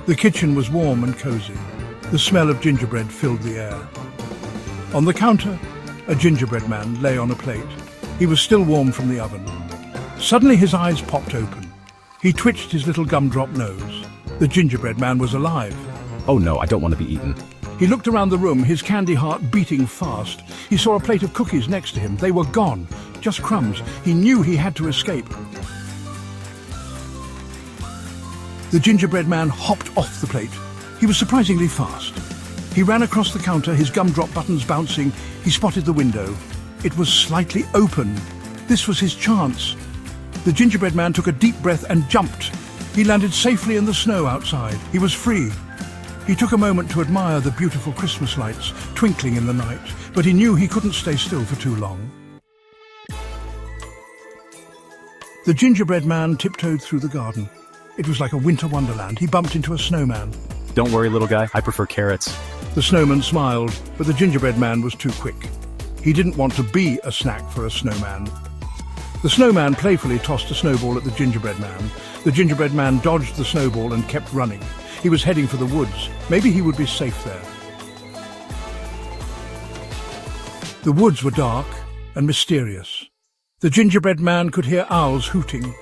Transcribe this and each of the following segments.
The kitchen was warm and cozy. The smell of gingerbread filled the air. On the counter, a gingerbread man lay on a plate. He was still warm from the oven. Suddenly his eyes popped open. He twitched his little gumdrop nose. The gingerbread man was alive. Oh no, I don't want to be eaten. He looked around the room, his candy heart beating fast. He saw a plate of cookies next to him. They were gone, just crumbs. He knew he had to escape. The gingerbread man hopped off the plate. He was surprisingly fast. He ran across the counter, his gumdrop buttons bouncing. He spotted the window. It was slightly open. This was his chance. The gingerbread man took a deep breath and jumped. He landed safely in the snow outside. He was free. He took a moment to admire the beautiful Christmas lights twinkling in the night, but he knew he couldn't stay still for too long. The gingerbread man tiptoed through the garden. It was like a winter wonderland. He bumped into a snowman. Don't worry, little guy, I prefer carrots. The snowman smiled, but the gingerbread man was too quick. He didn't want to be a snack for a snowman. The snowman playfully tossed a snowball at the gingerbread man. The gingerbread man dodged the snowball and kept running. He was heading for the woods. Maybe he would be safe there. The woods were dark and mysterious. The gingerbread man could hear owls hooting.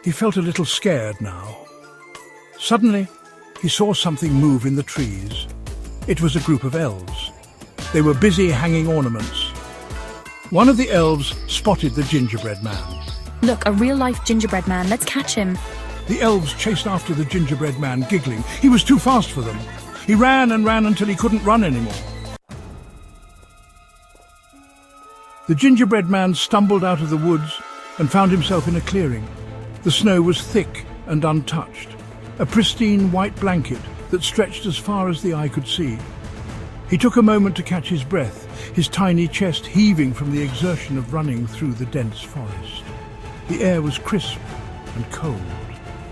He felt a little scared now. Suddenly, he saw something move in the trees. It was a group of elves. They were busy hanging ornaments. One of the elves spotted the gingerbread man. Look, a real-life gingerbread man. Let's catch him. The elves chased after the gingerbread man, giggling. He was too fast for them. He ran and ran until he couldn't run anymore. The gingerbread man stumbled out of the woods and found himself in a clearing. The snow was thick and untouched, a pristine white blanket that stretched as far as the eye could see. He took a moment to catch his breath, his tiny chest heaving from the exertion of running through the dense forest. The air was crisp and cold,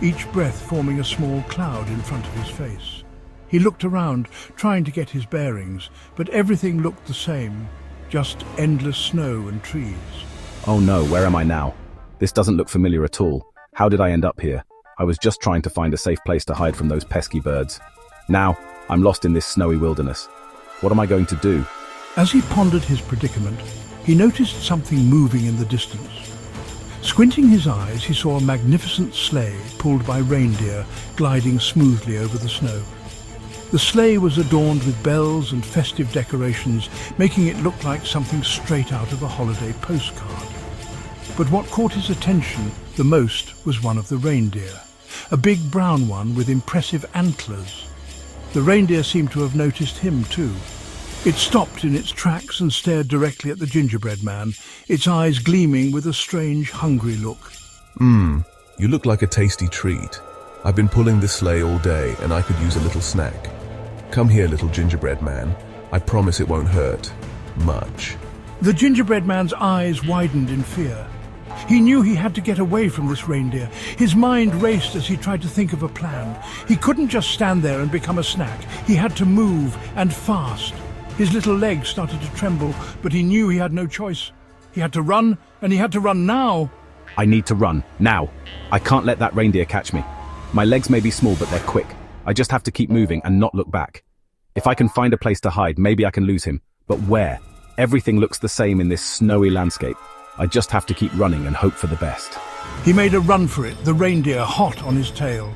each breath forming a small cloud in front of his face. He looked around, trying to get his bearings, but everything looked the same, just endless snow and trees. Oh no, where am I now? This doesn't look familiar at all. How did I end up here? I was just trying to find a safe place to hide from those pesky birds. Now, I'm lost in this snowy wilderness. What am I going to do? As he pondered his predicament, he noticed something moving in the distance. Squinting his eyes, he saw a magnificent sleigh pulled by reindeer gliding smoothly over the snow. The sleigh was adorned with bells and festive decorations, making it look like something straight out of a holiday postcard. But what caught his attention the most was one of the reindeer, a big brown one with impressive antlers. The reindeer seemed to have noticed him too. It stopped in its tracks and stared directly at the gingerbread man, its eyes gleaming with a strange, hungry look. You look like a tasty treat. I've been pulling this sleigh all day and I could use a little snack. Come here, little gingerbread man. I promise it won't hurt much. The gingerbread man's eyes widened in fear. He knew he had to get away from this reindeer. His mind raced as he tried to think of a plan. He couldn't just stand there and become a snack. He had to move, and fast. His little legs started to tremble, but he knew he had no choice. He had to run, and he had to run now. I need to run, now. I can't let that reindeer catch me. My legs may be small, but they're quick. I just have to keep moving and not look back. If I can find a place to hide, maybe I can lose him. But where? Everything looks the same in this snowy landscape. I just have to keep running and hope for the best. He made a run for it, the reindeer hot on his tail.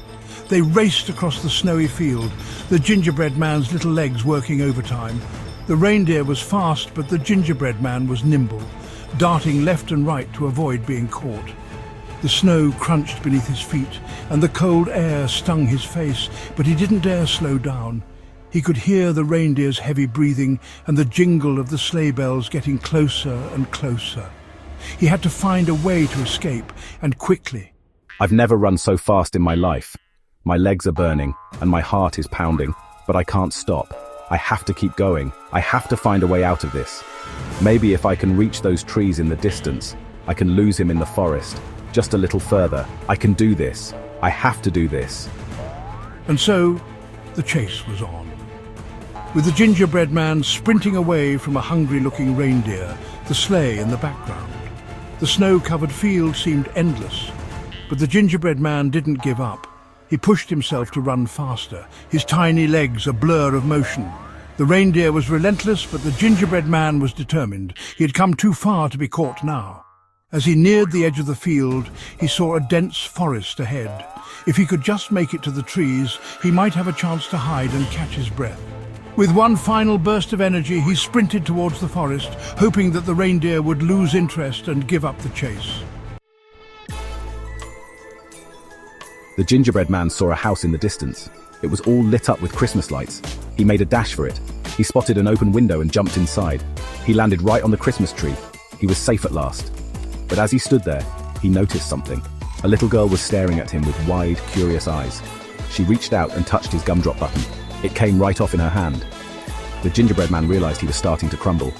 They raced across the snowy field, the gingerbread man's little legs working overtime. The reindeer was fast, but the gingerbread man was nimble, darting left and right to avoid being caught. The snow crunched beneath his feet, and the cold air stung his face, but he didn't dare slow down. He could hear the reindeer's heavy breathing and the jingle of the sleigh bells getting closer and closer. He had to find a way to escape, and quickly. I've never run so fast in my life. My legs are burning, and my heart is pounding, but I can't stop. I have to keep going. I have to find a way out of this. Maybe if I can reach those trees in the distance, I can lose him in the forest. Just a little further. I can do this. I have to do this. And so, the chase was on. With the gingerbread man sprinting away from a hungry-looking reindeer, the sleigh in the background. The snow-covered field seemed endless, but the gingerbread man didn't give up. He pushed himself to run faster, his tiny legs a blur of motion. The reindeer was relentless, but the gingerbread man was determined. He had come too far to be caught now. As he neared the edge of the field, he saw a dense forest ahead. If he could just make it to the trees, he might have a chance to hide and catch his breath. With one final burst of energy, he sprinted towards the forest, hoping that the reindeer would lose interest and give up the chase. The gingerbread man saw a house in the distance. It was all lit up with Christmas lights. He made a dash for it. He spotted an open window and jumped inside. He landed right on the Christmas tree. He was safe at last. But as he stood there, he noticed something. A little girl was staring at him with wide, curious eyes. She reached out and touched his gumdrop button. It came right off in her hand. The gingerbread man realized he was starting to crumble.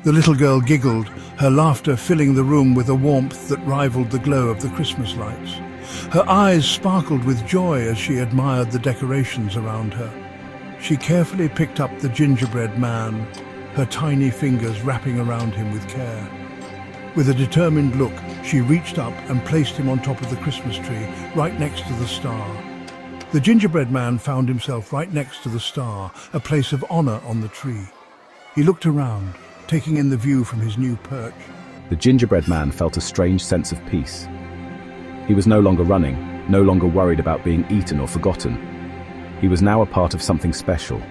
The little girl giggled, her laughter filling the room with a warmth that rivaled the glow of the Christmas lights. Her eyes sparkled with joy as she admired the decorations around her. She carefully picked up the gingerbread man, her tiny fingers wrapping around him with care. With a determined look, she reached up and placed him on top of the Christmas tree, right next to the star. The gingerbread man found himself right next to the star, a place of honor on the tree. He looked around, taking in the view from his new perch. The gingerbread man felt a strange sense of peace. He was no longer running, no longer worried about being eaten or forgotten. He was now a part of something special,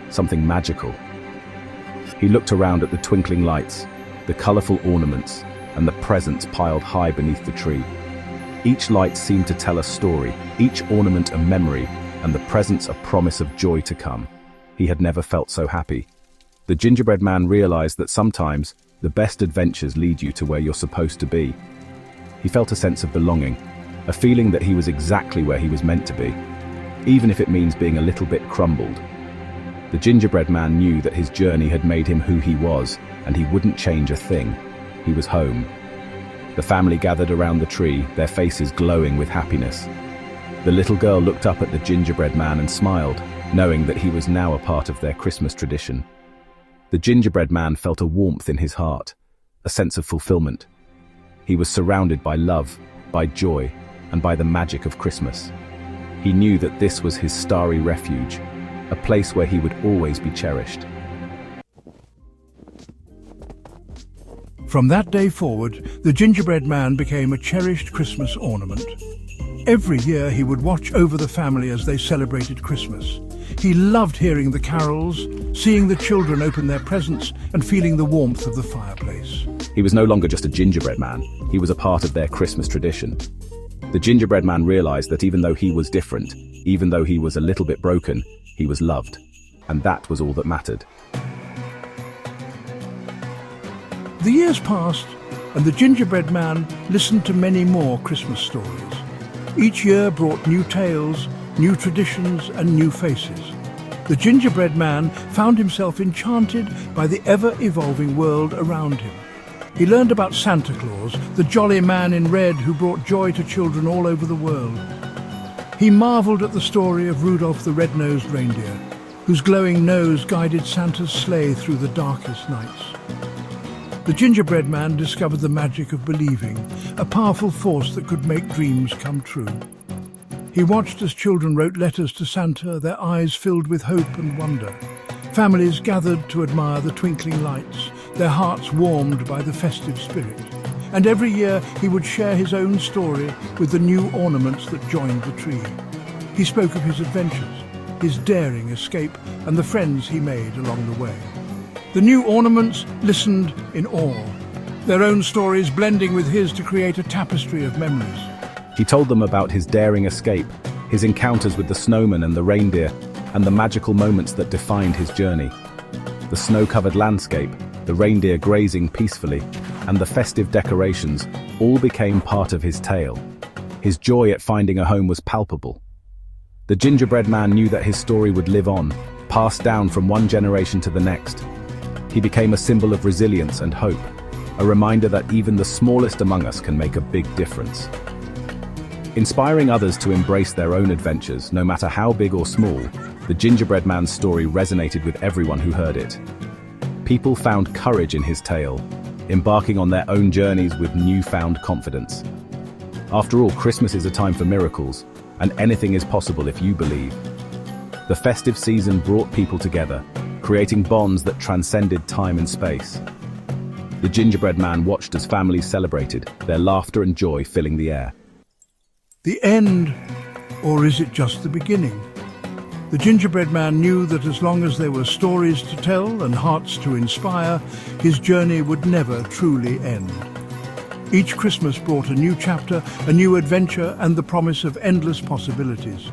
something magical. He looked around at the twinkling lights, the colorful ornaments, and the presents piled high beneath the tree. Each light seemed to tell a story, each ornament a memory, and the presents a promise of joy to come. He had never felt so happy. The gingerbread man realized that sometimes the best adventures lead you to where you're supposed to be. He felt a sense of belonging, a feeling that he was exactly where he was meant to be, even if it means being a little bit crumbled. The gingerbread man knew that his journey had made him who he was, and he wouldn't change a thing. He was home. The family gathered around the tree, their faces glowing with happiness. The little girl looked up at the gingerbread man and smiled, knowing that he was now a part of their Christmas tradition. The gingerbread man felt a warmth in his heart, a sense of fulfillment. He was surrounded by love, by joy, and by the magic of Christmas. He knew that this was his starry refuge, a place where he would always be cherished. From that day forward, the gingerbread man became a cherished Christmas ornament. Every year he would watch over the family as they celebrated Christmas. He loved hearing the carols, seeing the children open their presents, and feeling the warmth of the fireplace. He was no longer just a gingerbread man, he was a part of their Christmas tradition. The gingerbread man realized that even though he was different, even though he was a little bit broken, he was loved. And that was all that mattered. The years passed, and the gingerbread man listened to many more Christmas stories. Each year brought new tales, new traditions, and new faces. The gingerbread man found himself enchanted by the ever-evolving world around him. He learned about Santa Claus, the jolly man in red who brought joy to children all over the world. He marveled at the story of Rudolph the red-nosed reindeer, whose glowing nose guided Santa's sleigh through the darkest nights. The gingerbread man discovered the magic of believing, a powerful force that could make dreams come true. He watched as children wrote letters to Santa, their eyes filled with hope and wonder. Families gathered to admire the twinkling lights, their hearts warmed by the festive spirit. And every year he would share his own story with the new ornaments that joined the tree. He spoke of his adventures, his daring escape, and the friends he made along the way. The new ornaments listened in awe, their own stories blending with his to create a tapestry of memories. He told them about his daring escape, his encounters with the snowmen and the reindeer, and the magical moments that defined his journey. The snow-covered landscape, the reindeer grazing peacefully, and the festive decorations all became part of his tale. His joy at finding a home was palpable. The gingerbread man knew that his story would live on, passed down from one generation to the next. He became a symbol of resilience and hope, a reminder that even the smallest among us can make a big difference. Inspiring others to embrace their own adventures, no matter how big or small, the gingerbread man's story resonated with everyone who heard it. People found courage in his tale, embarking on their own journeys with newfound confidence. After all, Christmas is a time for miracles, and anything is possible if you believe. The festive season brought people together, creating bonds that transcended time and space. The Gingerbread Man watched as families celebrated, their laughter and joy filling the air. The end, or is it just the beginning? The Gingerbread Man knew that as long as there were stories to tell and hearts to inspire, his journey would never truly end. Each Christmas brought a new chapter, a new adventure, and the promise of endless possibilities.